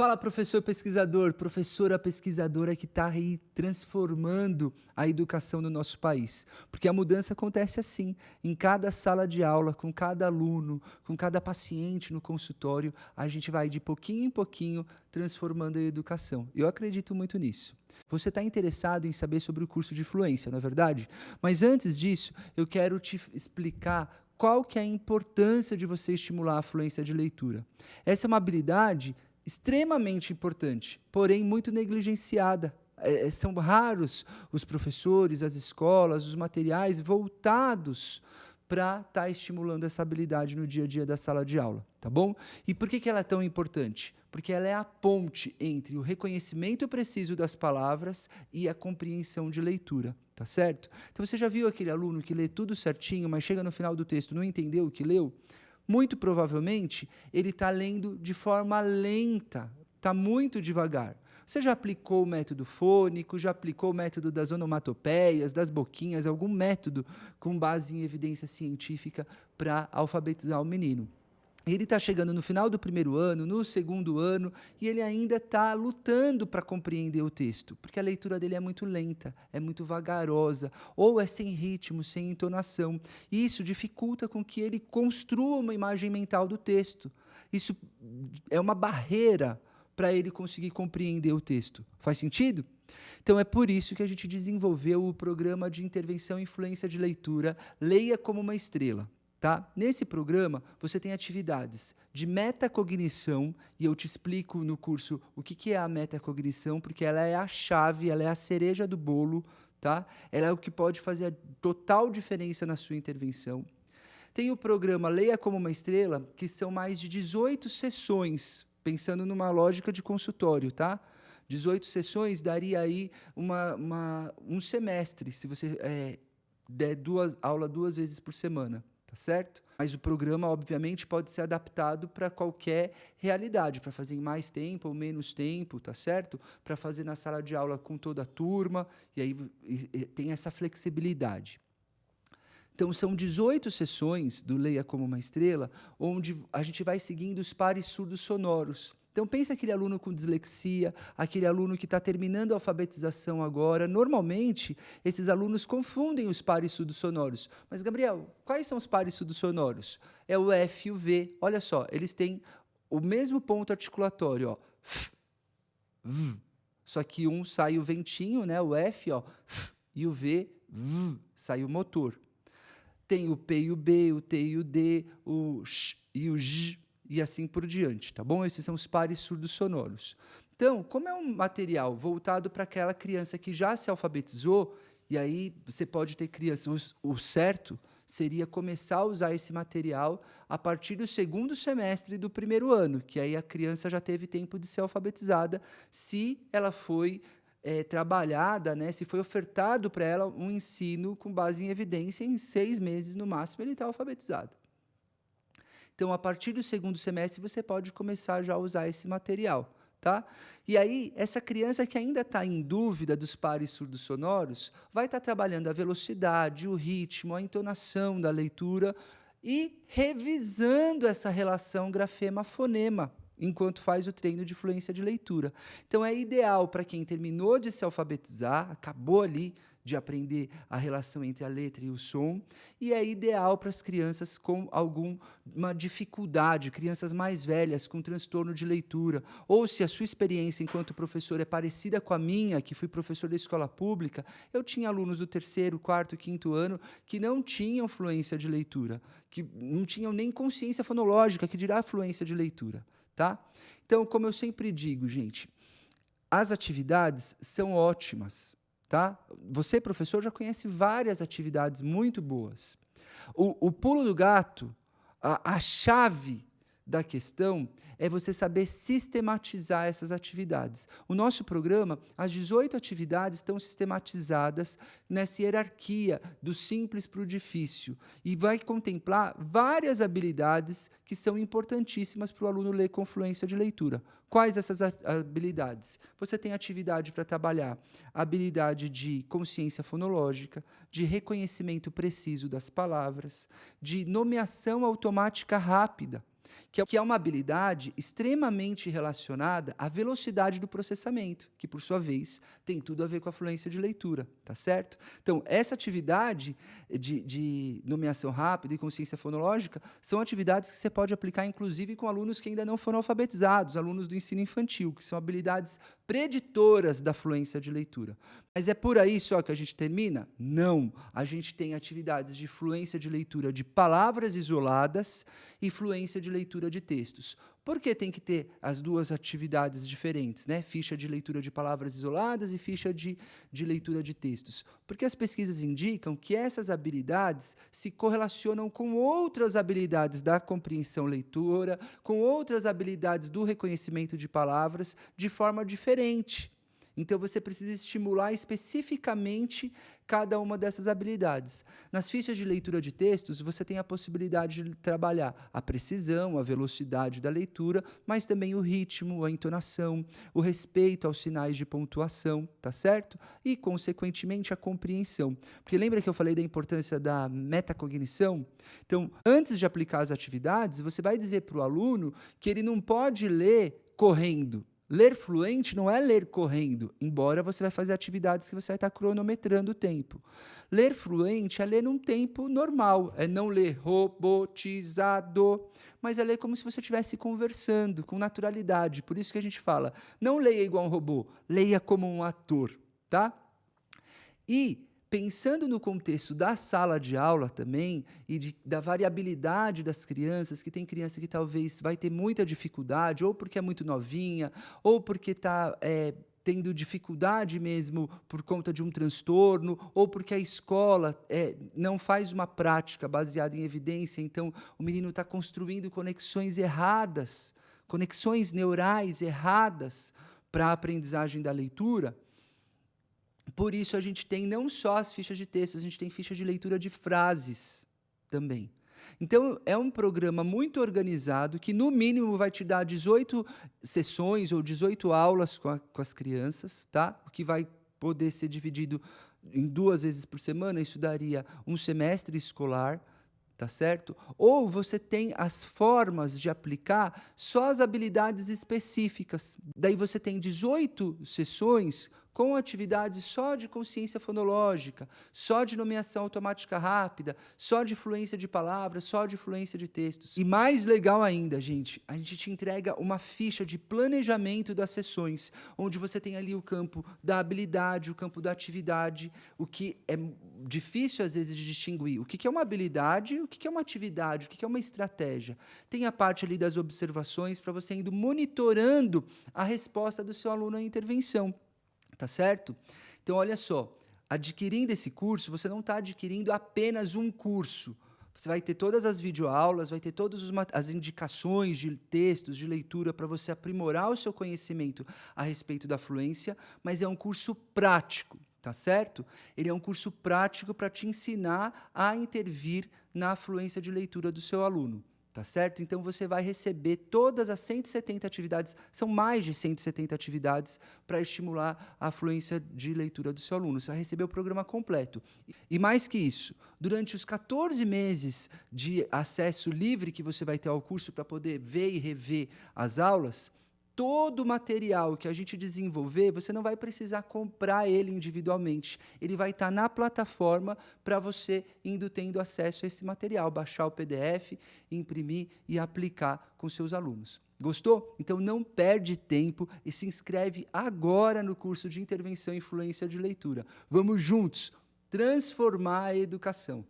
Fala, professor pesquisador, professora pesquisadora que está aí transformando a educação no nosso país. Porque a mudança acontece assim, em cada sala de aula, com cada aluno, com cada paciente no consultório, a gente vai de pouquinho em pouquinho transformando a educação. Eu acredito muito nisso. Você está interessado em saber sobre o curso de fluência, não é verdade? Mas antes disso, eu quero te explicar qual que é a importância de você estimular a fluência de leitura. Essa é uma habilidade extremamente importante, porém muito negligenciada. São raros os professores, as escolas, os materiais voltados para estar estimulando essa habilidade no dia a dia da sala de aula, tá bom? E por que ela é tão importante? Porque ela é a ponte entre o reconhecimento preciso das palavras e a compreensão de leitura, tá certo? Então você já viu aquele aluno que lê tudo certinho, mas chega no final do texto e não entendeu o que leu? Muito provavelmente, ele está lendo de forma lenta, está muito devagar. Você já aplicou o método fônico, já aplicou o método das onomatopeias, das boquinhas, algum método com base em evidência científica para alfabetizar o menino? Ele está chegando no final do primeiro ano, no segundo ano, e ele ainda está lutando para compreender o texto, porque a leitura dele é muito lenta, é muito vagarosa, ou é sem ritmo, sem entonação. E isso dificulta com que ele construa uma imagem mental do texto. Isso é uma barreira para ele conseguir compreender o texto. Faz sentido? Então, é por isso que a gente desenvolveu o programa de intervenção e influência de leitura Leia como uma Estrela. Tá? Nesse programa, você tem atividades de metacognição, e eu te explico no curso o que é a metacognição, porque ela é a chave, ela é a cereja do bolo, tá? Ela é o que pode fazer a total diferença na sua intervenção. Tem o programa Leia como uma Estrela, que são mais de 18 sessões, pensando numa lógica de consultório, tá? 18 sessões daria aí um semestre, se você der aula 2 vezes por semana. Tá certo? Mas o programa, obviamente, pode ser adaptado para qualquer realidade, para fazer em mais tempo ou menos tempo, tá certo? Para fazer na sala de aula com toda a turma, e aí tem essa flexibilidade. Então, são 18 sessões do Leia como uma Estrela, onde a gente vai seguindo os pares surdos sonoros. Então, pensa aquele aluno com dislexia, aquele aluno que está terminando a alfabetização agora. Normalmente, esses alunos confundem os pares surdos sonoros. Mas, Gabriel, quais são os pares surdos sonoros? É o F e o V. Olha só, eles têm o mesmo ponto articulatório, ó. F, V. Só que um sai o ventinho, né, o F, ó, F, e o V, V, sai o motor. Tem o P e o B, o T e o D, o X e o J, e assim por diante, tá bom? Esses são os pares surdos sonoros. Então, como é um material voltado para aquela criança que já se alfabetizou, e aí você pode ter criança, o certo seria começar a usar esse material a partir do segundo semestre do primeiro ano, que aí a criança já teve tempo de ser alfabetizada, se ela foi trabalhada, né, se foi ofertado para ela um ensino com base em evidência, em 6 meses no máximo ele está alfabetizado. Então, a partir do segundo semestre, você pode começar já a usar esse material, tá? E aí, essa criança que ainda está em dúvida dos pares surdos sonoros, vai estar trabalhando a velocidade, o ritmo, a entonação da leitura e revisando essa relação grafema-fonema, enquanto faz o treino de fluência de leitura. Então, é ideal para quem terminou de se alfabetizar, acabou ali de aprender a relação entre a letra e o som, e é ideal para as crianças com alguma dificuldade, crianças mais velhas com transtorno de leitura, ou se a sua experiência enquanto professor é parecida com a minha, que fui professor da escola pública, eu tinha alunos do 3º, 4º, 5º ano que não tinham fluência de leitura, que não tinham nem consciência fonológica, que dirá fluência de leitura. Tá? Então, como eu sempre digo, gente, as atividades são ótimas. Tá? Você, professor, já conhece várias atividades muito boas. O pulo do gato, a chave da questão é você saber sistematizar essas atividades. O nosso programa, as 18 atividades estão sistematizadas nessa hierarquia do simples para o difícil e vai contemplar várias habilidades que são importantíssimas para o aluno ler com fluência de leitura. Quais essas habilidades? Você tem atividade para trabalhar a habilidade de consciência fonológica, de reconhecimento preciso das palavras, de nomeação automática rápida. que é uma habilidade extremamente relacionada à velocidade do processamento, que, por sua vez, tem tudo a ver com a fluência de leitura, tá certo? Então, essa atividade de nomeação rápida e consciência fonológica são atividades que você pode aplicar, inclusive, com alunos que ainda não foram alfabetizados, alunos do ensino infantil, que são habilidades preditoras da fluência de leitura. Mas é por aí só que a gente termina? Não. A gente tem atividades de fluência de leitura de palavras isoladas e fluência de leitura de textos. Por que tem que ter as duas atividades diferentes, né? Ficha de leitura de palavras isoladas e ficha de leitura de textos? Porque as pesquisas indicam que essas habilidades se correlacionam com outras habilidades da compreensão leitora, com outras habilidades do reconhecimento de palavras de forma diferente. Então, você precisa estimular especificamente cada uma dessas habilidades. Nas fichas de leitura de textos, você tem a possibilidade de trabalhar a precisão, a velocidade da leitura, mas também o ritmo, a entonação, o respeito aos sinais de pontuação, tá certo? E, consequentemente, a compreensão. Porque lembra que eu falei da importância da metacognição? Então, antes de aplicar as atividades, você vai dizer para o aluno que ele não pode ler correndo. Ler fluente não é ler correndo, embora você vai fazer atividades que você vai estar cronometrando o tempo. Ler fluente é ler num tempo normal, é não ler robotizado, mas é ler como se você estivesse conversando, com naturalidade. Por isso que a gente fala, não leia igual um robô, leia como um ator, tá? E pensando no contexto da sala de aula também e da variabilidade das crianças, que tem criança que talvez vai ter muita dificuldade, ou porque é muito novinha, ou porque está tendo dificuldade mesmo por conta de um transtorno, ou porque a escola não faz uma prática baseada em evidência, então o menino está construindo conexões erradas, conexões neurais erradas para a aprendizagem da leitura. Por isso, a gente tem não só as fichas de texto, a gente tem ficha de leitura de frases também. Então, é um programa muito organizado que, no mínimo, vai te dar 18 sessões ou 18 aulas com as crianças, tá? O que vai poder ser dividido em 2 vezes por semana, isso daria um semestre escolar, tá certo? Ou você tem as formas de aplicar só as habilidades específicas. Daí você tem 18 sessões com atividades só de consciência fonológica, só de nomeação automática rápida, só de fluência de palavras, só de fluência de textos. E mais legal ainda, gente, a gente te entrega uma ficha de planejamento das sessões, onde você tem ali o campo da habilidade, o campo da atividade, o que é difícil às vezes de distinguir. O que é uma habilidade, o que é uma atividade, o que é uma estratégia. Tem a parte ali das observações para você indo monitorando a resposta do seu aluno à intervenção. Tá certo? Então, olha só, adquirindo esse curso, você não está adquirindo apenas um curso. Você vai ter todas as videoaulas, vai ter todas as indicações de textos, de leitura, para você aprimorar o seu conhecimento a respeito da fluência, mas é um curso prático, tá certo? Ele é um curso prático para te ensinar a intervir na fluência de leitura do seu aluno. Tá certo? Então, você vai receber todas as 170 atividades, são mais de 170 atividades para estimular a fluência de leitura do seu aluno. Você vai receber o programa completo. E mais que isso, durante os 14 meses de acesso livre que você vai ter ao curso para poder ver e rever as aulas, todo o material que a gente desenvolver, você não vai precisar comprar ele individualmente. Ele vai estar na plataforma para você indo tendo acesso a esse material, baixar o PDF, imprimir e aplicar com seus alunos. Gostou? Então não perde tempo e se inscreve agora no curso de Intervenção e Fluência de Leitura. Vamos juntos transformar a educação.